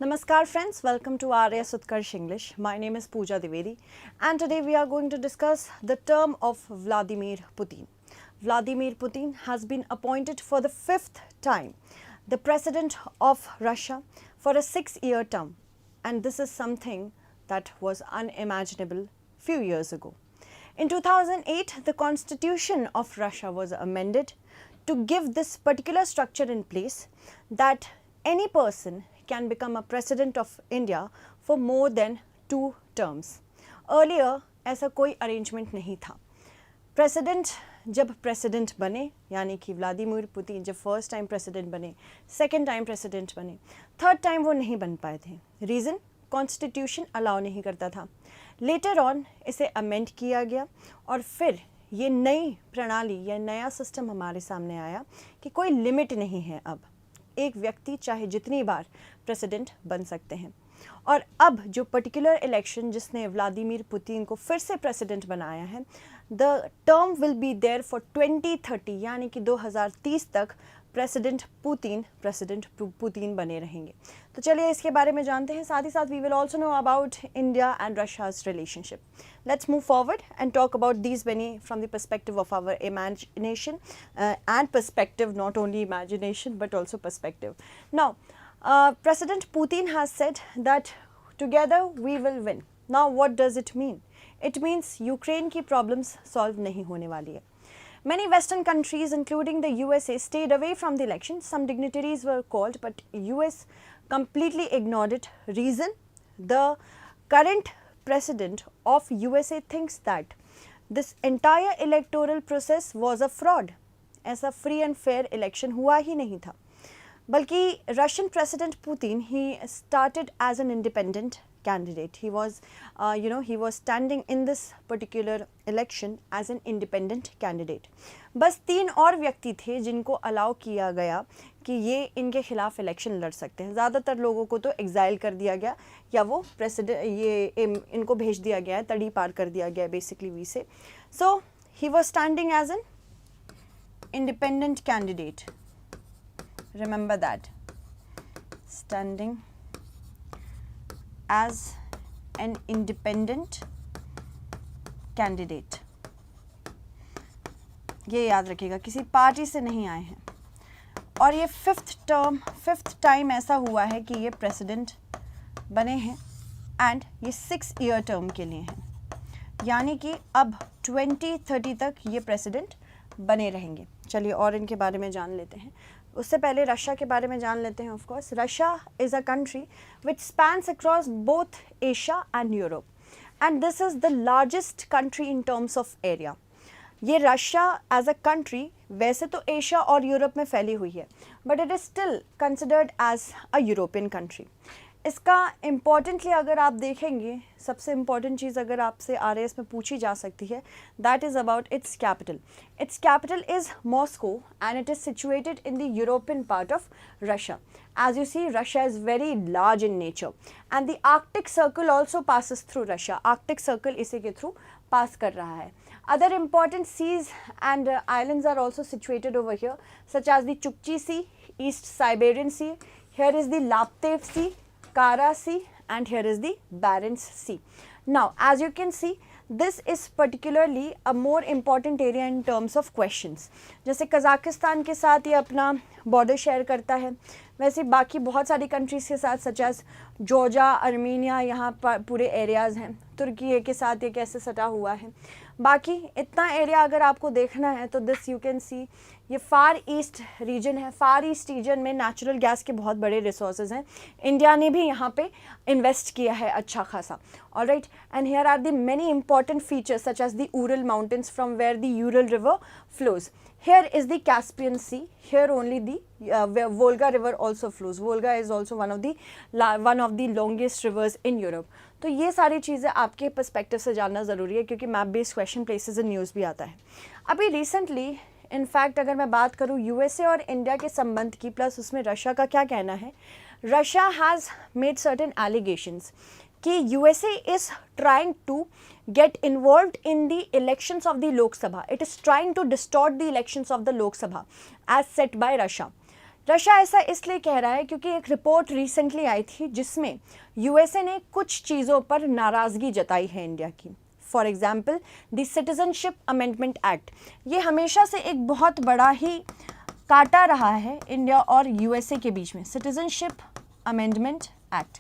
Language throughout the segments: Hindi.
Namaskar friends, welcome to RS Utkarsh English. My name is Pooja Divedi and today we are going to discuss the term of Vladimir Putin. Vladimir Putin has been appointed for the 5th time the president of Russia for a 6-year term, and this is something that was unimaginable few years ago. In 2008, the constitution of Russia was amended to give this particular structure in place that any person can become a president of India for more than 2 terms. Earlier ऐसा कोई arrangement नहीं था. प्रेसिडेंट जब प्रेसिडेंट बने, यानी कि व्लादिमीर पुतिन जब फर्स्ट टाइम प्रेसिडेंट बने, सेकेंड टाइम प्रेसिडेंट बने, थर्ड टाइम वो नहीं बन पाए थे. रीज़न, कॉन्स्टिट्यूशन अलाउ नहीं करता था. लेटर ऑन इसे अमेंड किया गया और फिर ये नई प्रणाली या नया सिस्टम हमारे सामने आया कि कोई लिमिट नहीं है. अब एक व्यक्ति चाहे जितनी बार प्रेसिडेंट बन सकते हैं. और अब जो पर्टिकुलर इलेक्शन जिसने व्लादिमीर पुतिन को फिर से प्रेसिडेंट बनाया है, the term will be there for 2030, यानी कि 2030 तक प्रेसिडेंट पुतिन बने रहेंगे. तो चलिए इसके बारे में जानते हैं. साथ ही साथ we will also know about India and Russia's relationship. Let's move forward and talk about these many from the perspective of our imagination and perspective, not only imagination but also perspective. Now, President Putin has said that together we will win. Now, what does it mean? It means Ukraine की problems solve नहीं होने वाली है. Many Western countries, including the USA, stayed away from the election. Some dignitaries were called, but US completely ignored it. Reason? The current president of USA thinks that this entire electoral process was a fraud. ऐसा free and fair election हुआ ही नहीं था. बल्कि Russian President Putin, he started as an independent candidate. He was, he was standing in this particular election as an independent candidate. बस 3 और व्यक्ति थे जिनको अलाउ किया गया कि ये इनके खिलाफ इलेक्शन लड़ सकते हैं. ज़्यादातर लोगों को तो एग्जाइल कर दिया गया या वो प्रेसिडेंट इनको भेज दिया गया है, तड़ी पार कर दिया गया है basically we say. So he was standing as an independent candidate. Remember that, standing as an independent candidate. ये याद रखिएगा, किसी पार्टी से नहीं आए हैं. और ये 5th टाइम ऐसा हुआ है कि ये प्रेसिडेंट बने हैं एंड ये 6-year टर्म के लिए हैं, यानी कि अब 2030 तक ये प्रेसिडेंट बने रहेंगे. चलिए और इनके बारे में जान लेते हैं. उससे पहले रशिया के बारे में जान लेते हैं. Of course Russia is a country which spans across both Asia and Europe, and this is the largest country in terms of area. ये रशिया एज अ कंट्री वैसे तो एशिया और यूरोप में फैली हुई है, but it is still considered as a European country. इसका इम्पॉर्टेंटली अगर आप देखेंगे, सबसे इम्पॉर्टेंट चीज़ अगर आपसे RAS में पूछी जा सकती है, that is about it's capital. It's capital is Moscow and it is situated in the European part of Russia. As you see, Russia is very large in nature and the Arctic Circle also passes through Russia. Arctic Circle इसी के थ्रू पास कर रहा है. Other important seas and islands are also situated over here, such as the Chukchi Sea, East Siberian Sea. Here is the Laptev Sea, Kara Sea, and here is the Barents Sea. Now, as you can see, this is particularly a more important area in terms of questions. जैसे कज़ाकिस्तान के साथ ये अपना बॉर्डर शेयर करता है, वैसे बाकी बहुत सारी कंट्रीज़ के साथ सच एज जॉर्जिया, अर्मीनिया, यहाँ पर पूरे एरियाज़ हैं. तुर्की के साथ ये कैसे सटा हुआ है. बाकी इतना एरिया अगर आपको देखना है तो दिस यू कैन सी, ये फार ईस्ट रीजन है. फार ईस्ट रीजन में नेचुरल गैस के बहुत बड़े रिसोर्सेज हैं. इंडिया ने भी यहाँ पे इन्वेस्ट किया है अच्छा खासा. Alright, and here are the many important features such as the Ural mountains from where the Ural river flows. Here is the Caspian Sea. Here only the Volga river also flows. Volga is also one of the longest rivers in Europe. तो ये सारी चीज़ें आपके पर्सपेक्टिव से जानना ज़रूरी है, क्योंकि map based question places in news भी आता है. अभी रिसेंटली इनफैक्ट अगर मैं बात करूँ USA और इंडिया के संबंध की, प्लस उसमें रशिया का क्या कहना है. Russia has made certain allegations कि USA is trying to get involved in the elections of the Lok Sabha. It is trying to distort the elections of the Lok Sabha as set by Russia. Russia ऐसा इसलिए कह रहा है क्योंकि एक रिपोर्ट रिसेंटली आई थी जिसमें यूएसए ने कुछ चीज़ों पर नाराज़गी जताई है इंडिया की। For example the citizenship amendment act, ये हमेशा से एक बहुत बड़ा ही काटा रहा है इंडिया और यूएसए के बीच में। सिटीजनशिप अमेंडमेंट एक्ट,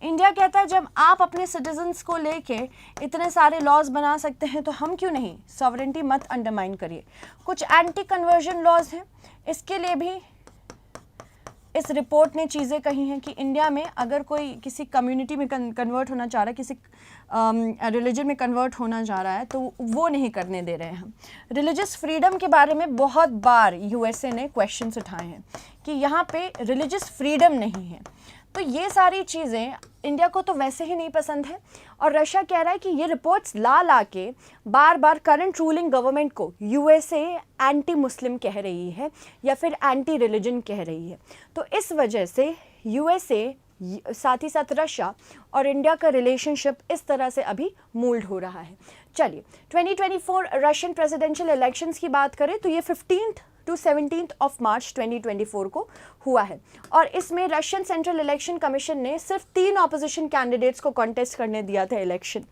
इंडिया कहता है जब आप अपने सिटीजन्स को लेके इतने सारे लॉज बना सकते हैं तो हम क्यों नहीं, सॉवरेंटी मत अंडरमाइन करिए। कुछ एंटी कन्वर्जन लॉज हैं, इसके लिए भी इस रिपोर्ट ने चीज़ें कही हैं कि इंडिया में अगर कोई किसी कम्युनिटी में कन्वर्ट होना चाह रहा है, किसी रिलीजन में कन्वर्ट होना चाह रहा है, तो वो नहीं करने दे रहे हैं हम। रिलीजियस फ्रीडम के बारे में बहुत बार यूएसए ने क्वेश्चंस उठाए हैं कि यहाँ पे रिलीजियस फ्रीडम नहीं है। तो ये सारी चीज़ें इंडिया को तो वैसे ही नहीं पसंद है और रशिया कह रहा है कि ये रिपोर्ट्स ला के बार बार करंट रूलिंग गवर्नमेंट को यूएसए एंटी मुस्लिम कह रही है या फिर एंटी रिलीजन कह रही है। तो इस वजह से यूएसए साथ ही साथ रशिया और इंडिया का रिलेशनशिप इस तरह से अभी मोल्ड हो रहा है। चलिए 2024 रशियन प्रेसिडेंशियल इलेक्शंस की बात करें तो ये 15 to 17 of March 2024 को हुआ है और इसमें रशियन सेंट्रल इलेक्शन कमीशन ने सिर्फ 3 ऑपोजिशन कैंडिडेट्स को कॉन्टेस्ट करने दिया था इलेक्शन।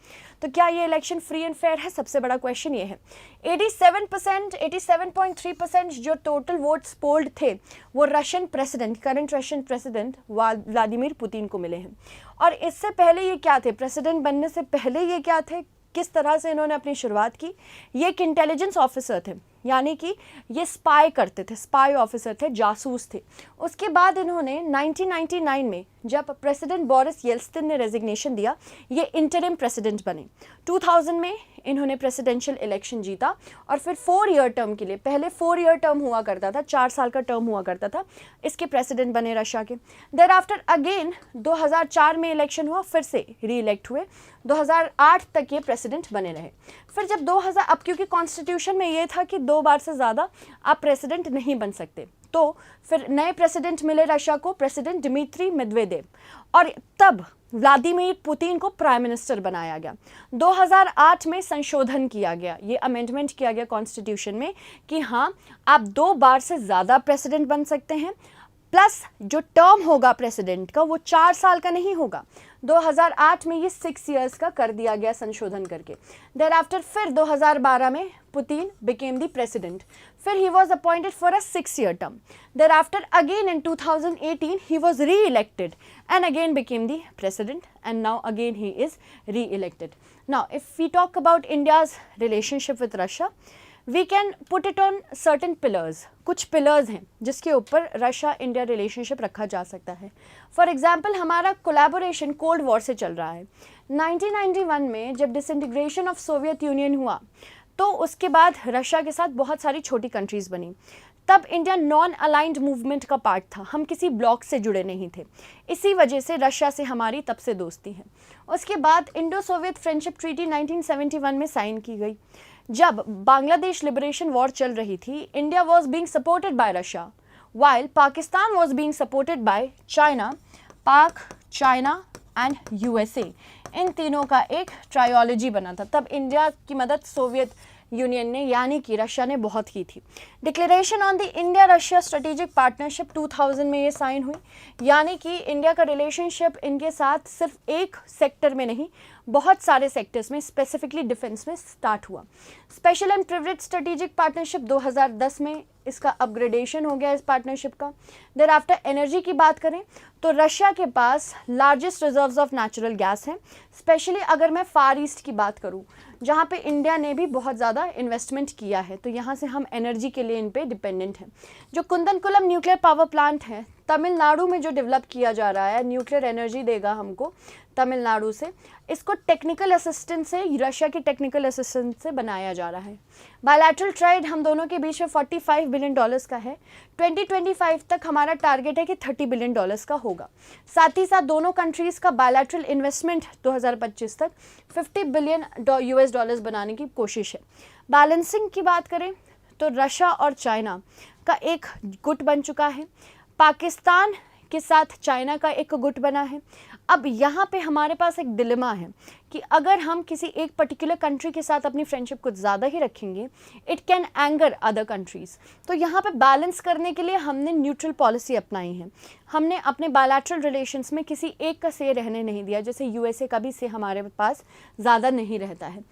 तो क्या ये इलेक्शन फ्री एंड फेयर है, सबसे बड़ा क्वेश्चन ये है। 87.3% जो टोटल वोट्स पोल्ड थे वो Russian president, current Russian president Vladimir Putin को मिले हैं। और इससे पहले ये क्या थे, प्रेसिडेंट बनने से पहले ये क्या थे, किस तरह से इन्होंने अपनी शुरुआत की। ये एक इंटेलिजेंस ऑफिसर थे, यानी कि ये स्पाई करते थे, स्पाई ऑफिसर थे, जासूस थे। उसके बाद इन्होंने 1999 में जब प्रेसिडेंट बोरिस येल्त्सिन ने रेजिग्नेशन दिया, ये इंटरिम प्रेसिडेंट बने। 2000 में इन्होंने प्रेसिडेंशियल इलेक्शन जीता और फिर 4 ईयर टर्म के लिए, पहले 4 ईयर टर्म हुआ करता था, 4 साल का टर्म हुआ करता था, इसके प्रेसिडेंट बने रशिया के। देयर आफ्टर अगेन 2004 में इलेक्शन हुआ, फिर से री इलेक्ट हुए, 2008 तक ये प्रेसिडेंट बने रहे। फिर जब 2000, अब क्योंकि कॉन्स्टिट्यूशन में ये था कि 2 बार से ज़्यादा आप प्रेसिडेंट नहीं बन सकते, तो फिर नए प्रेसिडेंट मिले रशिया को, प्रेसिडेंट दिमित्री मेदवेदेव, और तब व्लादिमीर पुतिन को प्राइम मिनिस्टर बनाया गया। 2008 में संशोधन किया गया, ये अमेंडमेंट किया गया कॉन्स्टिट्यूशन में कि हाँ आप 2 बार से ज़्यादा प्रेसिडेंट बन सकते हैं, प्लस जो टर्म होगा प्रेसिडेंट का वो 4 साल का नहीं होगा। 2008 में ये 6 इयर्स का कर दिया गया संशोधन करके। देयर आफ्टर फिर 2012 में पुतिन बिकेम द प्रेसिडेंट, फिर he was appointed for a 6 year term. Thereafter again in 2018 he was reelected and again became the president, and now again he is re-elected. Now if we talk about India's relationship with Russia, we can put it on certain pillars. कुछ pillars हैं जिसके ऊपर रशिया इंडिया रिलेशनशिप रखा जा सकता है। फॉर एग्जाम्पल हमारा कोलैबोरेशन कोल्ड वॉर से चल रहा है। 1991 में जब डिसइंटीग्रेशन ऑफ सोवियत यूनियन हुआ तो उसके बाद रशिया के साथ बहुत सारी छोटी कंट्रीज़ बनी। तब इंडिया नॉन अलाइंड मूवमेंट का पार्ट था, हम किसी ब्लॉक से जुड़े नहीं थे, इसी वजह से रशिया से हमारी तब से दोस्ती है। उसके बाद इंडो सोवियत फ्रेंडशिप ट्रीटी 1971 में साइन की गई। जब बांग्लादेश लिबरेशन वॉर चल रही थी, India was being supported by Russia while Pakistan was being supported by China. पाक, चाइना एंड यूएसए, इन तीनों का एक ट्रायोलॉजी बना था। तब इंडिया की मदद सोवियत यूनियन ने यानी कि रशिया ने बहुत की थी। Declaration on the India Russia strategic partnership 2000 में ये साइन हुई, यानी कि इंडिया का रिलेशनशिप इनके साथ सिर्फ एक सेक्टर में नहीं, बहुत सारे सेक्टर्स में, स्पेसिफिकली डिफेंस में स्टार्ट हुआ। Special and privilege strategic partnership 2010 में इसका अपग्रेडेशन हो गया इस पार्टनरशिप का। देयर आफ्टर एनर्जी की बात करें तो रशिया के पास largest reserves of natural gas हैं, स्पेशली अगर मैं फार ईस्ट की बात करूं जहां पे इंडिया ने भी बहुत ज़्यादा इन्वेस्टमेंट किया है, तो यहाँ से हम एनर्जी के लिए इन पे डिपेंडेंट हैं। जो कुंदनकुलम न्यूक्लियर पावर प्लांट है तमिलनाडु में जो डेवलप किया जा रहा है, न्यूक्लियर एनर्जी देगा हमको तमिलनाडु से, इसको टेक्निकल असिस्टेंस से, रशिया की टेक्निकल असिस्टेंस से बनाया जा रहा है। बायलैटरल ट्रेड हम दोनों के बीच में $45 बिलियन का है। 2025 तक हमारा टारगेट है कि $30 बिलियन का होगा। साथ ही साथ दोनों कंट्रीज़ का बायलैटरल इन्वेस्टमेंट 2025 तक $50 बिलियन बनाने की कोशिश है। बैलेंसिंग की बात करें तो रशिया और चाइना का एक गुट बन चुका है। पाकिस्तान के साथ चाइना का एक गुट बना है। अब यहाँ पे हमारे पास एक डिलेमा है कि अगर हम किसी एक पर्टिकुलर कंट्री के साथ अपनी फ्रेंडशिप कुछ ज़्यादा ही रखेंगे, it can anger other countries. तो यहाँ पे बैलेंस करने के लिए हमने न्यूट्रल पॉलिसी अपनाई है। हमने अपने बायलैटरल रिलेशंस में किसी एक का से रहने नहीं दिया, जैसे यूएसए का भी से हमारे पास ज़्यादा नहीं रहता है।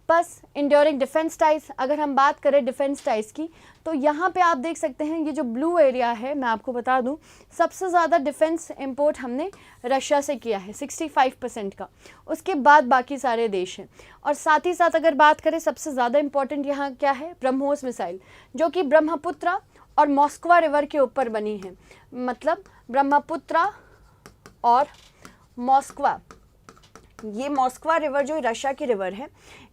बस इंड्योरिंग डिफेंस टाइज, अगर हम बात करें डिफेंस टाइज की, तो यहाँ पे आप देख सकते हैं ये जो ब्लू एरिया है, मैं आपको बता दूँ सबसे ज़्यादा डिफेंस इंपोर्ट हमने रशिया से किया है 65% का, उसके बाद बाकी सारे देश हैं। और साथ ही साथ अगर बात करें सबसे ज़्यादा इंपॉर्टेंट यहाँ क्या है, ब्रह्मोस मिसाइल, जो कि ब्रह्मपुत्रा और मॉस्कवा रिवर के ऊपर बनी है। मतलब ब्रह्मपुत्रा और मॉस्कवा, ये मॉस्कवा रिवर जो रशिया की रिवर है,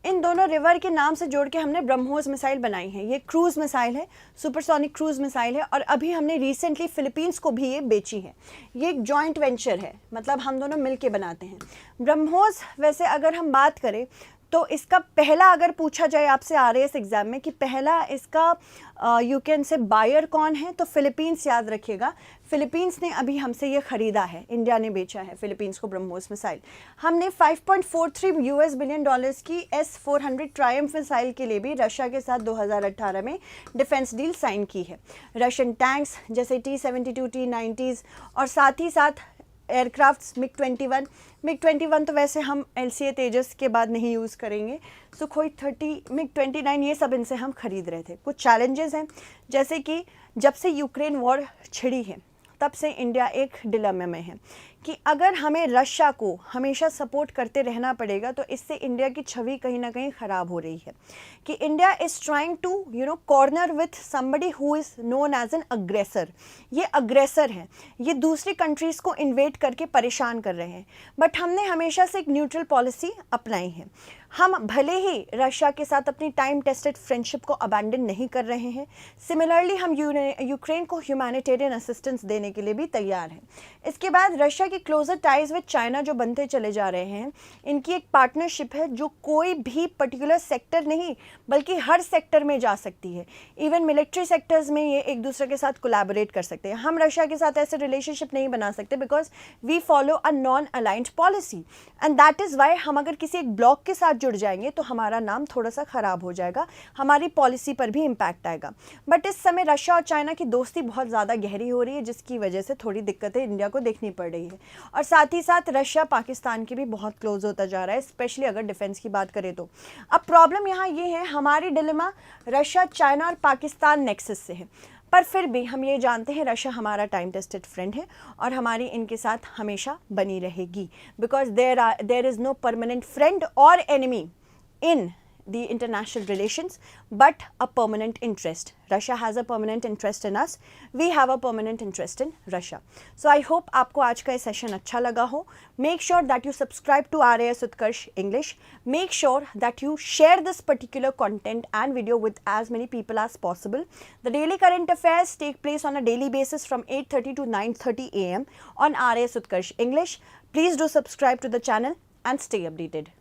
इन दोनों रिवर के नाम से जोड़ के हमने ब्रह्मोस मिसाइल बनाई है। ये क्रूज़ मिसाइल है, सुपरसोनिक क्रूज़ मिसाइल है, और अभी हमने रिसेंटली फिलीपींस को भी ये बेची है। ये एक जॉइंट वेंचर है, मतलब हम दोनों मिल के बनाते हैं ब्रह्मोस। वैसे अगर हम बात करें तो इसका पहला, अगर पूछा जाए आपसे आरएएस एग्जाम में कि पहला इसका यू कैन से बायर कौन है, तो फिलीपींस याद रखिएगा। फिलीपींस ने अभी हमसे ये ख़रीदा है, इंडिया ने बेचा है फिलीपींस को ब्रह्मोस मिसाइल। हमने 5.43 यूएस बिलियन डॉलर्स की S-400 ट्रायम्फ मिसाइल के लिए भी रशिया के साथ 2018 में डिफेंस डील साइन की है। रशियन टैंक्स जैसे T-72, T-90s और साथ ही साथ एयरक्राफ्ट्स मिग-21 तो वैसे हम LCA तेजस के बाद नहीं यूज़ करेंगे, सुखोई 30, मिग-29, ये सब इनसे हम खरीद रहे थे। कुछ चैलेंजेस हैं, जैसे कि जब से यूक्रेन वॉर छिड़ी है तब से इंडिया एक डिलेमा में है कि अगर हमें रशिया को हमेशा सपोर्ट करते रहना पड़ेगा तो इससे इंडिया की छवि कहीं ना कहीं ख़राब हो रही है कि India is trying to corner with somebody who is known as an aggressor. ये अग्रेसर हैं, ये दूसरी कंट्रीज़ को इन्वेट करके परेशान कर रहे हैं, बट हमने हमेशा से एक न्यूट्रल पॉलिसी अपनाई है। हम भले ही रशिया के साथ अपनी टाइम टेस्टेड फ्रेंडशिप को अबैंडन नहीं कर रहे हैं, सिमिलरली हम यूक्रेन को ह्यूमैनिटेरियन असिस्टेंस देने के लिए भी तैयार हैं। इसके बाद रशिया की क्लोजर टाइज विद चाइना जो बनते चले जा रहे हैं, इनकी एक पार्टनरशिप है जो कोई भी पर्टिकुलर सेक्टर नहीं बल्कि हर सेक्टर में जा सकती है। इवन मिलिट्री सेक्टर्स में ये एक दूसरे के साथ कोलैबोरेट कर सकते हैं। हम रशिया के साथ ऐसे रिलेशनशिप नहीं बना सकते because we follow a non aligned policy, and that is why हम अगर किसी एक ब्लॉक के साथ जुड़ जाएंगे तो हमारा नाम थोड़ा सा ख़राब हो जाएगा, हमारी पॉलिसी पर भी इम्पैक्ट आएगा। बट इस समय रशिया और चाइना की दोस्ती बहुत ज़्यादा गहरी हो रही है, जिसकी वजह से थोड़ी दिक्कतें इंडिया को देखनी पड़ रही है। और साथ ही साथ रशिया पाकिस्तान के भी बहुत क्लोज होता जा रहा है, स्पेशली अगर डिफेंस की बात करें तो। अब प्रॉब्लम यहाँ ये है, हमारी डिलेमा रशिया, चाइना और पाकिस्तान नेक्सस से है, पर फिर भी हम ये जानते हैं रशिया हमारा टाइम टेस्टेड फ्रेंड है और हमारी इनके साथ हमेशा बनी रहेगी, because there is no permanent friend और enemy in the international relations but a permanent interest. Russia has a permanent interest in us, we have a permanent interest in Russia. So I hope आपको आज का ये सेशन अच्छा लगा हो. Make sure that you subscribe to RAS Utkarsh English. Make sure that you share this particular content and video with as many people as possible. The daily current affairs take place on a daily basis from 8:30 to 9:30 AM on RAS Utkarsh English. Please do subscribe to the channel and stay updated.